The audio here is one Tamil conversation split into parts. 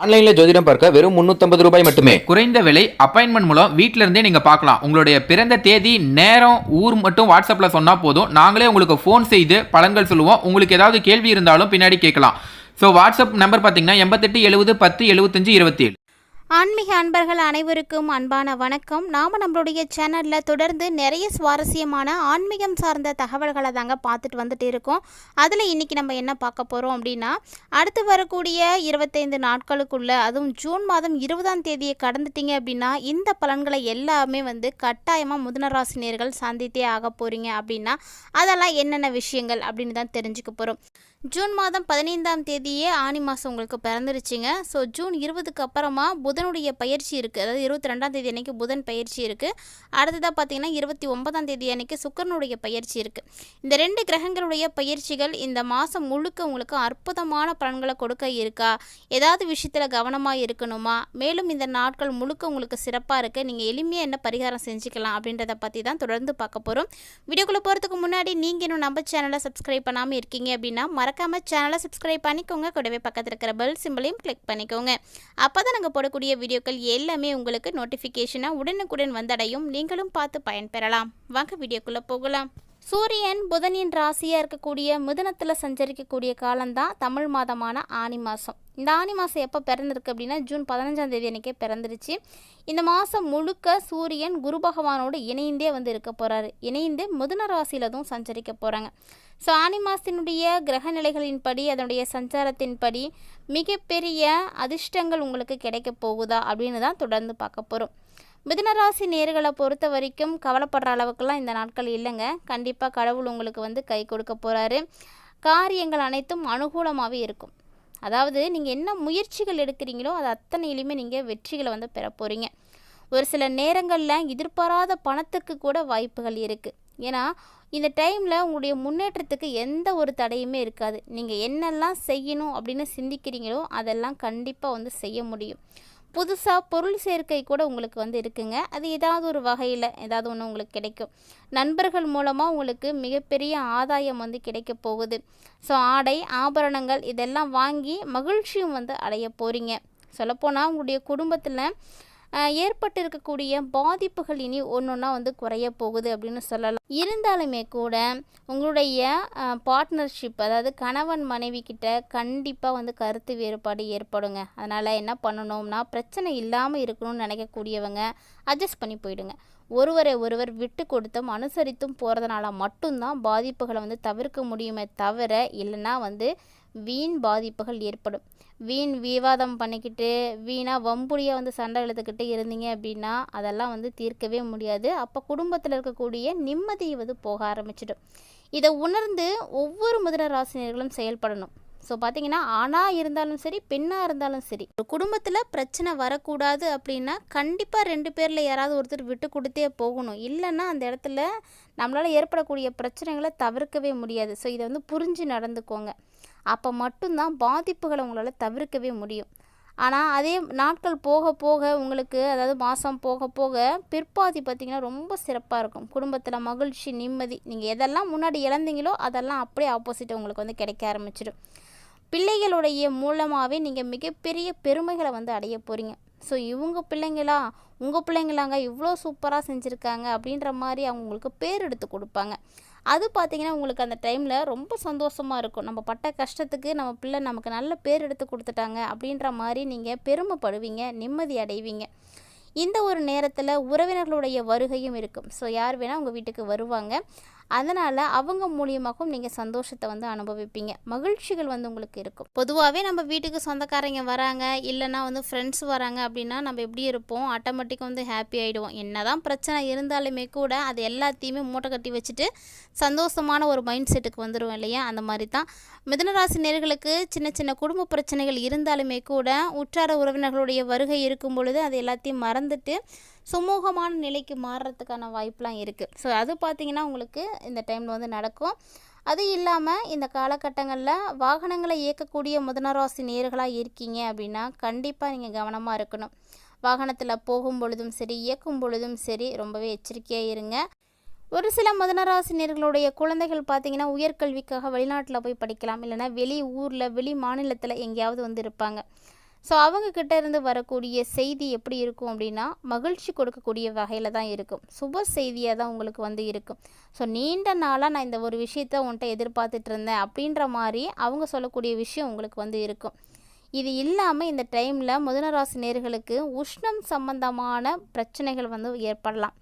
ஆன்லைன்ல ஜோதிடம் பார்க்க வெறும் 350 ரூபாய் மட்டுமே. குறைந்த விலை அப்பாயின்மெண்ட் மூலம் வீட்ல இருந்தே நீங்க பார்க்கலாம். உங்களுடைய பிறந்த தேதி, நேரம், ஊர் மட்டும் வாட்ஸ்அப்ல சொன்னா போதும். நாங்களே உங்களுக்கு ஃபோன் செய்து பலன்கள் சொல்லுவோம். உங்களுக்கு ஏதாவது கேள்வி இருந்தாலும் பின்னாடி கேட்கலாம். ஸோ வாட்ஸ்அப் நம்பர் பார்த்தீங்கன்னா 88 70 10 75 27. ஆன்மீக அன்பர்கள் அனைவருக்கும் அன்பான வணக்கம். நாம் நம்மளுடைய சேனலில் தொடர்ந்து நிறைய சுவாரஸ்யமான ஆன்மீகம் சார்ந்த தகவல்களை தாங்க பார்த்துட்டு வந்துட்டு இருக்கோம். அதில் இன்றைக்கி நம்ம என்ன பார்க்க போகிறோம் அப்படின்னா, அடுத்து வரக்கூடிய 25 நாட்களுக்குள்ளே, அதுவும் ஜூன் மாதம் 20ஆம் தேதியை கடந்துட்டீங்க அப்படின்னா, இந்த பலன்களை எல்லாமே கட்டாயமாக மிதுனராசினியர்கள் சந்தித்தே ஆக போகிறீங்க. அப்படின்னா அதெல்லாம் என்னென்ன விஷயங்கள் அப்படின்னு தான் தெரிஞ்சுக்க போகிறோம். ஜூன் மாதம் 15ஆம் தேதியே ஆனி மாதம் உங்களுக்கு பிறந்துருச்சுங்க. ஸோ ஜூன் 20க்கு அப்புறமா புதனுடைய பயிற்சி இருக்குது. அதாவது 22ஆம் தேதி அன்றைக்கி புதன் பயிற்சி இருக்குது. அடுத்ததாக பார்த்திங்கன்னா 29ஆம் தேதி அன்றைக்கி சுக்கிரனுடைய பயிற்சி இருக்குது. இந்த 2 கிரகங்களுடைய பயிற்சிகள் இந்த மாதம் முழுக்க உங்களுக்கு அற்புதமான பலன்களை கொடுக்க இருக்கா? ஏதாவது விஷயத்தில் கவனமாக இருக்கணுமா? மேலும் இந்த நாட்கள் முழுக்க உங்களுக்கு சிறப்பாக இருக்குது. நீங்கள் எளிமையாக என்ன பரிகாரம் செஞ்சுக்கலாம் அப்படின்றத பற்றி தான் தொடர்ந்து பார்க்க போகிறோம். வீடியோக்குள்ளே போகிறதுக்கு முன்னாடி நீங்கள் இன்னும் நம்ம சேனலை சப்ஸ்கிரைப் பண்ணாமல் இருக்கீங்க அப்படின்னா மறக்காம சேனலை சப்ஸ்கிரைப் பண்ணிக்கோங்க. கூடவே பக்கத்தில் இருக்கிற பெல் சிம்பலையும் கிளிக் பண்ணிக்கோங்க. அப்போ தான் நாங்கள் போடக்கூடிய வீடியோக்கள் எல்லாமே உங்களுக்கு நோட்டிஃபிகேஷனாக உடனுக்குடன் வந்தடையும். நீங்களும் பார்த்து பயன்பெறலாம். வாங்க வீடியோக்குள்ளே போகலாம். சூரியன் புதனின் ராசியாக இருக்கக்கூடிய மிதுனத்தில் சஞ்சரிக்கக்கூடிய காலம்தான் தமிழ் மாதமான ஆனி மாதம். இந்த ஆனி மாதம் எப்போ பிறந்திருக்கு அப்படின்னா ஜூன் 15ஆம் தேதி அன்றைக்கே பிறந்துருச்சு. இந்த மாதம் முழுக்க சூரியன் குரு பகவானோடு இணைந்தே இருக்க போகிறாரு. இணைந்து மிதுன ராசியில் தான் சஞ்சரிக்க போகிறாங்க. ஸோ ஆனி மாதத்தினுடைய கிரக நிலைகளின்படி, அதனுடைய சஞ்சாரத்தின்படி மிகப்பெரிய அதிர்ஷ்டங்கள் உங்களுக்கு கிடைக்க போகுதா அப்படின்னு தான் தொடர்ந்து பார்க்க போகிறோம். மிதுனராசி நேர்களை பொறுத்த வரைக்கும் கவலைப்படுற அளவுக்குலாம் இந்த நாட்கள் இல்லைங்க. கண்டிப்பாக கடவுள் உங்களுக்கு கை கொடுக்க போகிறாரு. காரியங்கள் அனைத்தும் அனுகூலமாகவே இருக்கும். அதாவது நீங்கள் என்ன முயற்சிகள் எடுக்கிறீங்களோ அது அத்தனையிலுமே நீங்கள் வெற்றிகளை பெற போகிறீங்க. ஒரு சில நேரங்களில் எதிர்பாராத பணத்துக்கு கூட வாய்ப்புகள் இருக்குது. ஏன்னா இந்த டைமில் உங்களுடைய முன்னேற்றத்துக்கு எந்த ஒரு தடையுமே இருக்காது. நீங்கள் என்னெல்லாம் செய்யணும் அப்படின்னு சிந்திக்கிறீங்களோ அதெல்லாம் கண்டிப்பாக செய்ய முடியும். புதுசாக பொருள் சேர்க்கை கூட உங்களுக்கு இருக்குங்க. அது ஏதாவது ஒரு வகையில் ஏதாவது ஒன்று உங்களுக்கு கிடைக்கும். நண்பர்கள் மூலமாக உங்களுக்கு மிகப்பெரிய ஆதாயம் கிடைக்க போகுது. ஸோ ஆடை ஆபரணங்கள் இதெல்லாம் வாங்கி மகிழ்ச்சியும் அடைய போகிறீங்க. சொல்லப்போனால் உங்களுடைய குடும்பத்தில் ஏற்பட்டு இருக்கக்கூடிய பாதிப்புகள் இனி ஒன்றொன்னா குறைய போகுது அப்படின்னு சொல்லலாம். இருந்தாலுமே கூட உங்களுடைய பார்ட்னர்ஷிப், அதாவது கணவன் மனைவி கிட்ட கண்டிப்பாக கருத்து வேறுபாடு ஏற்படுங்க. அதனால் என்ன பண்ணணும்னா, பிரச்சனை இல்லாமல் இருக்கணும்னு நினைக்கக்கூடியவங்க அட்ஜஸ்ட் பண்ணி போயிடுங்க. ஒருவரை ஒருவர் விட்டு கொடுத்தும் அனுசரித்தும் போகிறதுனால மட்டும்தான் பாதிப்புகளை தவிர்க்க முடியுமே தவிர, இல்லைன்னா வீண் பாதிப்புகள் ஏற்படும். வீண் விவாதம் பண்ணிக்கிட்டு வீணாக வம்புடியாக சண்டை இழுத்துக்கிட்டு இருந்தீங்க அப்படின்னா அதெல்லாம் தீர்க்கவே முடியாது. அப்போ குடும்பத்தில் இருக்கக்கூடிய நிம்மதியை போக ஆரம்பிச்சிடும். இதை உணர்ந்து ஒவ்வொரு மிதுன ராசினியர்களும் செயல்படணும். ஸோ பார்த்தீங்கன்னா ஆணாக இருந்தாலும் சரி, பெண்ணாக இருந்தாலும் சரி, ஒரு குடும்பத்தில் பிரச்சனை வரக்கூடாது அப்படின்னா கண்டிப்பாக 2 பேரில் யாராவது ஒருத்தர் விட்டு கொடுத்தே போகணும். இல்லைன்னா அந்த இடத்துல நம்மளால் ஏற்படக்கூடிய பிரச்சனைகளை தவிர்க்கவே முடியாது. ஸோ இதை புரிஞ்சு நடந்துக்கோங்க. அப்போ மட்டும்தான் பாதிப்புகளை உங்களால் தவிர்க்கவே முடியும். ஆனால் அதே நாட்கள் போக போக உங்களுக்கு, அதாவது மாதம் போக போக பிற்பாதி பார்த்திங்கன்னா ரொம்ப சிறப்பாக இருக்கும். குடும்பத்தில் மகிழ்ச்சி, நிம்மதி, நீங்கள் எதெல்லாம் முன்னாடி இழந்தீங்களோ அதெல்லாம் அப்படியே ஆப்போசிட் உங்களுக்கு கிடைக்க ஆரம்பிச்சிடும். பிள்ளைகளுடைய மூலமாகவே நீங்கள் மிகப்பெரிய பெருமைகளை அடைய போகிறீங்க. ஸோ இவங்க பிள்ளைங்களா, உங்கள் பிள்ளைங்களாங்க இவ்வளோ சூப்பராக செஞ்சுருக்காங்க அப்படின்ற மாதிரி அவங்க உங்களுக்கு பேர் எடுத்து கொடுப்பாங்க. அது பார்த்திங்கன்னா உங்களுக்கு அந்த டைமில் ரொம்ப சந்தோஷமாக இருக்கும். நம்ம பட்ட கஷ்டத்துக்கு நம்ம பிள்ளை நமக்கு நல்ல பேர் எடுத்து கொடுத்துட்டாங்க அப்படின்ற மாதிரி நீங்கள் பெருமைப்படுவீங்க, நிம்மதி அடைவீங்க. இந்த ஒரு நேரத்தில் உறவினர்களுடைய வருகையும் இருக்கும். ஸோ யார் வேணால் உங்கள் வீட்டுக்கு வருவாங்க. அதனால் அவங்க மூலியமாகவும் நீங்கள் சந்தோஷத்தை அனுபவிப்பீங்க. மகிழ்ச்சிகள் உங்களுக்கு இருக்கும். பொதுவாகவே நம்ம வீட்டுக்கு சொந்தக்காரங்க வராங்க, இல்லைனா ஃப்ரெண்ட்ஸ் வராங்க அப்படின்னா நம்ம எப்படி இருப்போம், ஆட்டோமேட்டிக்காக ஹாப்பி ஆகிடுவோம். என்ன தான் பிரச்சனை இருந்தாலுமே கூட அது எல்லாத்தையுமே மூட்டை கட்டி வச்சுட்டு சந்தோஷமான ஒரு மைண்ட் செட்டுக்கு வந்துடுவோம் இல்லையா? அந்த மாதிரி தான் மிதுனராசி நேயர்களுக்கு சின்ன சின்ன குடும்ப பிரச்சனைகள் இருந்தாலுமே கூட உற்றார உறவினர்களுடைய வருகை இருக்கும் பொழுது அது எல்லாத்தையும் மறந்துட்டு சுமூகமான நிலைக்கு மாறுறதுக்கான வாய்ப்பெலாம் இருக்குது. ஸோ அது பார்த்திங்கன்னா உங்களுக்கு இந்த டைமில் நடக்கும். அது இல்லாமல் இந்த காலகட்டங்களில் வாகனங்களை இயக்கக்கூடிய மிதுனராசி நேயர்களாக இருக்கீங்க அப்படின்னா கண்டிப்பாக நீங்கள் கவனமாக இருக்கணும். வாகனத்தில் போகும் பொழுதும் சரி, இயக்கும் பொழுதும் சரி, ரொம்பவே எச்சரிக்கையாக இருங்க. ஒரு சில மிதுனராசினியர்களுடைய குழந்தைகள் பார்த்திங்கன்னா உயர்கல்விக்காக வெளிநாட்டில் போய் படிக்கலாம், இல்லைனா வெளி ஊரில் வெளி மாநிலத்தில் எங்கேயாவது இருப்பாங்க. ஸோ அவங்கக்கிட்ட இருந்து வரக்கூடிய செய்தி எப்படி இருக்கும் அப்படின்னா மகிழ்ச்சி கொடுக்கக்கூடிய வகையில் தான் இருக்கும், சுப செய்தியாக தான் உங்களுக்கு வந்து இருக்கும். ஸோ நீண்ட நாளாக நான் இந்த ஒரு விஷயத்த உன்கிட்ட எதிர்பார்த்துட்டு இருந்தேன் அப்படின்ற மாதிரி அவங்க சொல்லக்கூடிய விஷயம் உங்களுக்கு வந்து இருக்கும். இது இல்லாமல் இந்த டைமில் மிதுன ராசி நேயர்களுக்கு உஷ்ணம் சம்பந்தமான பிரச்சனைகள் வந்து ஏற்படலாம்.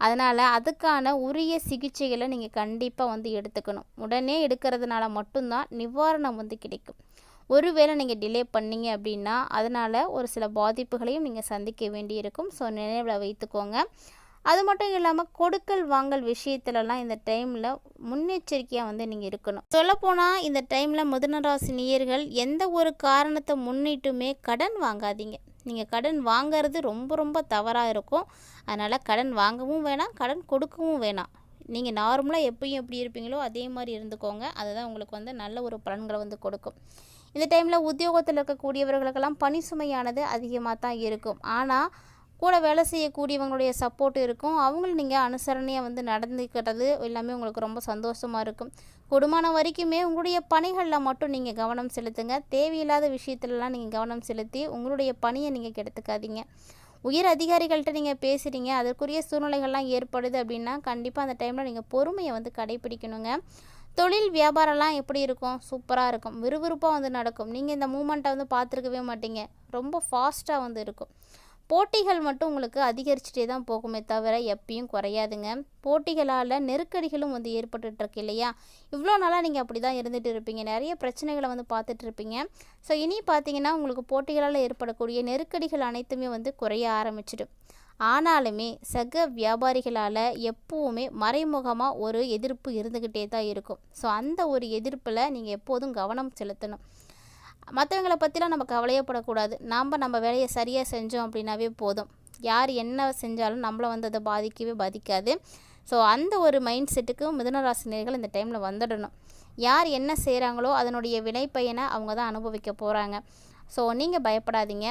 அதனால் அதுக்கான உரிய சிகிச்சைகளை நீங்கள் கண்டிப்பாக வந்து எடுத்துக்கணும். உடனே எடுக்கிறதுனால மட்டும்தான் நிவாரணம் வந்து கிடைக்கும். ஒருவேளை நீங்கள் டிலே பண்ணீங்க அப்படின்னா அதனால் ஒரு சில பாதிப்புகளையும் நீங்கள் சந்திக்க வேண்டியிருக்கும். ஸோ நினைவில் வைத்துக்கோங்க. அது மட்டும் இல்லாமல் கொடுக்கல் வாங்கல் விஷயத்துலலாம் இந்த டைமில் முன்னெச்சரிக்கையாக வந்து நீங்கள் இருக்கணும். சொல்லப்போனால் இந்த டைமில் மிதுன ராசி நேயர்கள் எந்த ஒரு காரணத்தை முன்னிட்டுமே கடன் வாங்காதீங்க. நீங்கள் கடன் வாங்கிறது ரொம்ப ரொம்ப தவறாக இருக்கும். அதனால் கடன் வாங்கவும் வேணாம், கடன் கொடுக்கவும் வேணாம். நீங்கள் நார்மலாக எப்பயும் எப்படி இருப்பீங்களோ அதே மாதிரி இருந்துக்கோங்க. அதுதான் உங்களுக்கு வந்து நல்ல ஒரு பலன்களை வந்து கொடுக்கும். இந்த டைமில் உத்தியோகத்தில் இருக்கக்கூடியவர்களுக்கெல்லாம் பணி சுமையானது அதிகமாக தான் இருக்கும். ஆனால் கூட வேலை செய்யக்கூடியவங்களுடைய சப்போர்ட் இருக்கும். அவங்களும் நீங்கள் அனுசரணையாக வந்து நடந்துக்கிறது எல்லாமே உங்களுக்கு ரொம்ப சந்தோஷமாக இருக்கும். கூடுமான வரைக்குமே உங்களுடைய பணிகளில் மட்டும் நீங்கள் கவனம் செலுத்துங்க. தேவையில்லாத விஷயத்துலலாம் நீங்கள் கவனம் செலுத்தி உங்களுடைய பணியை நீங்கள் கெடுத்துக்காதீங்க. உயர் அதிகாரிகள்கிட்ட நீங்கள் பேசுகிறீங்க, அதற்குரிய சூழ்நிலைகள்லாம் ஏற்படுது அப்படின்னா கண்டிப்பாக அந்த டைமில் நீங்கள் பொறுமையை வந்து கடைப்பிடிக்கணுங்க. தொழில் வியாபாரம்லாம் எப்படி இருக்கும்? சூப்பராக இருக்கும், விறுவிறுப்பாக வந்து நடக்கும். நீங்கள் இந்த மூமெண்ட்டை வந்து பார்த்துருக்கவே மாட்டீங்க, ரொம்ப ஃபாஸ்ட்டாக வந்து இருக்கும். போட்டிகள் மட்டும் உங்களுக்கு அதிகரிச்சுட்டே தான் போகுமே தவிர எப்பயும் குறையாதுங்க. போட்டிகளால் நெருக்கடிகளும் வந்து ஏற்பட்டுருக்கு இல்லையா? இவ்வளோ நாளாக நீங்கள் அப்படி தான் இருந்துகிட்டு இருப்பீங்க, நிறைய பிரச்சனைகளை வந்து பார்த்துட்டு இருப்பீங்க. ஸோ இனி பார்த்தீங்கன்னா உங்களுக்கு போட்டிகளால் ஏற்படக்கூடிய நெருக்கடிகள் அனைத்துமே வந்து குறைய ஆரம்பிச்சிடும். ஆனாலுமே சக வியாபாரிகளால் எப்போவுமே மறைமுகமாக ஒரு எதிர்ப்பு இருந்துக்கிட்டே தான் இருக்கும். ஸோ அந்த ஒரு எதிர்ப்பில் நீங்கள் எப்போதும் கவனம் செலுத்தணும். மற்றவங்களை பற்றிலாம் நம்ம கவலையப்படக்கூடாது. நம்ம வேலையை சரியாக செஞ்சோம் அப்படின்னாவே போதும். யார் என்ன செஞ்சாலும் நம்மளை வந்து அதை பாதிக்காது. ஸோ அந்த ஒரு மைண்ட் செட்டுக்கு மிதுன ராசி நேயர்கள் இந்த டைமில் வந்துடணும். யார் என்ன செய்கிறாங்களோ அதனுடைய வினைப்பயனை அவங்க தான் அனுபவிக்க போகிறாங்க. ஸோ நீங்கள் பயப்படாதீங்க.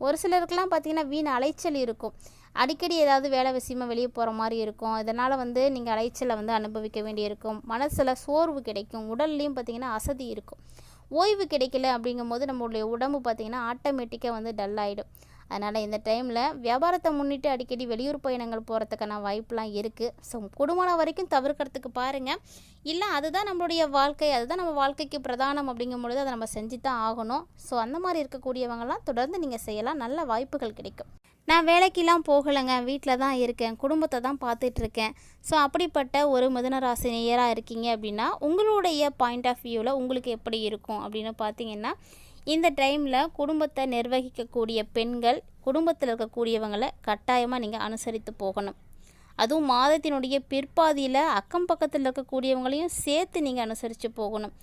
ஒரு சிலருக்கெல்லாம் பார்த்திங்கன்னா வீண் அலைச்சல் இருக்கும். அடிக்கடி ஏதாவது வேலை விஷயமா வெளியே போகிற மாதிரி இருக்கும். இதனால் வந்து நீங்கள் அலைச்சலை வந்து அனுபவிக்க வேண்டியிருக்கும். மனசில் சோர்வு கிடைக்கும். உடல்லையும் பார்த்திங்கன்னா அசதி இருக்கும். ஓய்வு கிடைக்கல அப்படிங்கும்போது நம்மளுடைய உடம்பு பார்த்திங்கன்னா ஆட்டோமேட்டிக்காக வந்து டல் ஆகிடும். அதனால் இந்த டைமில் வியாபாரத்தை முன்னிட்டு அடிக்கடி வெளியூர் பயணங்கள் போகிறதுக்கான வாய்ப்பெலாம் இருக்குது. ஸோ கூடுமான வரைக்கும் தவிர்க்கிறதுக்கு பாருங்கள். இல்லை அதுதான் நம்மளுடைய வாழ்க்கை, அதுதான் நம்ம வாழ்க்கைக்கு பிரதானம் அப்படிங்கும்பொழுது அதை நம்ம செஞ்சு தான் ஆகணும். ஸோ அந்த மாதிரி இருக்கக்கூடியவங்களாம் தொடர்ந்து நீங்கள் செய்யலாம், நல்ல வாய்ப்புகள் கிடைக்கும். நான் வேலைக்கெல்லாம் போகலைங்க, வீட்டில் தான் இருக்கேன், குடும்பத்தை தான் பார்த்துட்ருக்கேன். ஸோ அப்படிப்பட்ட ஒரு மிதுன ராசி நேயராக இருக்கீங்க அப்படின்னா உங்களுடைய பாயிண்ட் ஆஃப் வியூவில் உங்களுக்கு எப்படி இருக்கும் அப்படின்னு பார்த்தீங்கன்னா, இந்த டைமில் குடும்பத்தை நிர்வகிக்கக்கூடிய பெண்கள் குடும்பத்தில் இருக்கக்கூடியவங்களை கட்டாயமாக நீங்கள் அனுசரித்து போகணும். அதுவும் மாதத்தினுடைய பிற்பாதியில் அக்கம் பக்கத்தில் இருக்கக்கூடியவங்களையும் சேர்த்து நீங்கள் அனுசரித்து போகணும்.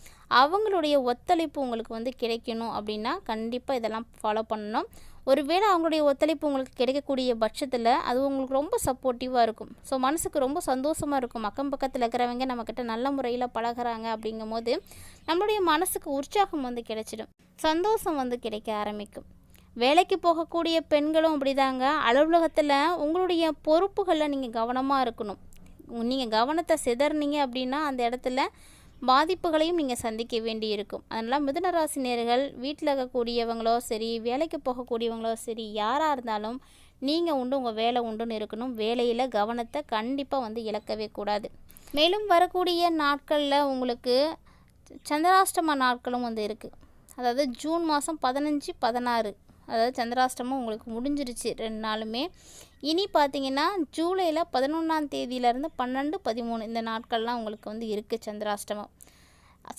அவங்களுடைய ஒத்துழைப்பு உங்களுக்கு வந்து கிடைக்கணும் அப்படின்னா கண்டிப்பாக இதெல்லாம் ஃபாலோ பண்ணணும். ஒருவேளை அவங்களுடைய ஒத்துழைப்பு உங்களுக்கு கிடைக்கக்கூடிய பட்சத்தில் அது உங்களுக்கு ரொம்ப சப்போர்ட்டிவாக இருக்கும். ஸோ மனசுக்கு ரொம்ப சந்தோஷமாக இருக்கும். அக்கம் பக்கத்தில் இருக்கிறவங்க நம்மக்கிட்ட நல்ல முறையில் பழகிறாங்க அப்படிங்கும் போது நம்மளுடைய மனசுக்கு உற்சாகம் வந்து கிடைச்சிடும், சந்தோஷம் வந்து கிடைக்க ஆரம்பிக்கும். வேலைக்கு போகக்கூடிய பெண்களும் அப்படிதாங்க. அலுவலகத்தில் உங்களுடைய பொறுப்புகளில் நீங்கள் கவனமாக இருக்கணும். நீங்கள் கவனத்தை சிதறினீங்க அப்படின்னா அந்த இடத்துல பாதிப்புகளையும் நீங்கள் சந்திக்க வேண்டி இருக்கும். அதனால் மிதுன ராசி நேயர்கள் வீட்டில் இருக்கக்கூடியவங்களோ சரி, வேலைக்கு போகக்கூடியவங்களோ சரி, யாராக இருந்தாலும் நீங்கள் உண்டு உங்கள் வேலை உண்டுன்னு இருக்கணும். வேலையில் கவனத்தை கண்டிப்பாக வந்து இழக்கவே கூடாது. மேலும் வரக்கூடிய நாட்களில் உங்களுக்கு சந்திராஷ்டம நாட்களும் வந்து இருக்குது. அதாவது ஜூன் மாதம் 15, 16 அதாவது சந்திராஷ்டமம் உங்களுக்கு முடிஞ்சிருச்சு 2 நாளுமே. இனி பார்த்தீங்கன்னா ஜூலையில் 11ஆம் தேதியிலேருந்து 12, 13 இந்த நாட்கள்லாம் உங்களுக்கு வந்து இருக்குது சந்திராஷ்டமம்.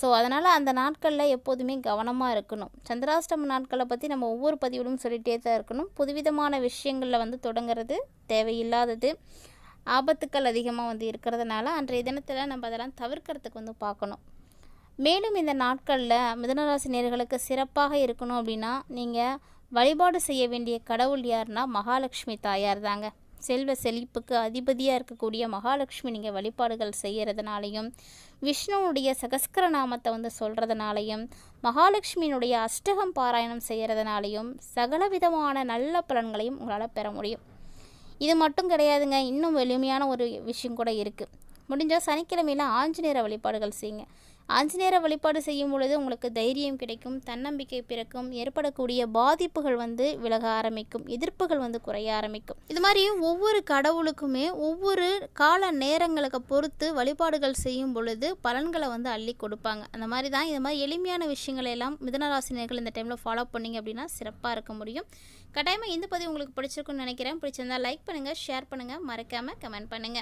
ஸோ அதனால் அந்த நாட்களில் எப்போதுமே கவனமாக இருக்கணும். சந்திராஷ்டம நாட்களை பற்றி நம்ம ஒவ்வொரு பதிவிலும் சொல்லிகிட்டே தான் இருக்கணும். புதுவிதமான விஷயங்களில் வந்து தொடங்குறது தேவையில்லாதது, ஆபத்துக்கள் அதிகமாக வந்து இருக்கிறதுனால அன்றைய தினத்தில் நம்ம அதெல்லாம் தவிர்க்கிறதுக்கு வந்து பார்க்கணும். மேலும் இந்த நாட்களில் மிதுனராசி நேயர்களுக்கு சிறப்பாக இருக்கணும் அப்படின்னா நீங்கள் வழிபாடு செய்ய வேண்டிய கடவுள் யாருன்னா மகாலட்சுமி தாயார் தாங்க. செல்வ செழிப்புக்கு அதிபதியாக இருக்கக்கூடிய மகாலட்சுமி நீங்கள் வழிபாடுகள் செய்கிறதுனாலையும், விஷ்ணுவுடைய சகஸ்கர நாமத்தை வந்து சொல்கிறதுனாலையும், மகாலட்சுமியினுடைய அஷ்டகம் பாராயணம் செய்கிறதுனாலையும் சகலவிதமான நல்ல பலன்களையும் உங்களால் பெற முடியும். இது மட்டும் கிடையாதுங்க, இன்னும் எளிமையான ஒரு விஷயம் கூட இருக்குது. முடிஞ்சால் சனிக்கிழமையில் ஆஞ்சநேயர் வழிபாடுகள் செய்யுங்க. ஆஞ்சநேயரை வழிபாடு செய்யும் பொழுது உங்களுக்கு தைரியம் கிடைக்கும், தன்னம்பிக்கை பிறக்கும், ஏற்படக்கூடிய பாதிப்புகள் விலக ஆரம்பிக்கும், எதிர்ப்புகள் குறைய ஆரம்பிக்கும். இது மாதிரி ஒவ்வொரு கடவுளுக்குமே ஒவ்வொரு கால நேரங்களுக்கு பொறுத்து வழிபாடுகள் செய்யும் பொழுது பலன்களை அள்ளி கொடுப்பாங்க. அந்த மாதிரி தான் இது மாதிரி எளிமையான விஷயங்களை எல்லாம் மிதுனராசினியர்கள் இந்த டைமில் ஃபாலோ பண்ணிங்க அப்படின்னா சிறப்பாக இருக்க முடியும். கட்டாயமாக இந்த பதிவு உங்களுக்கு பிடிச்சிருக்குன்னு நினைக்கிறேன். பிடிச்சிருந்தா லைக் பண்ணுங்கள், ஷேர் பண்ணுங்கள், மறக்காமல் கமெண்ட் பண்ணுங்கள்.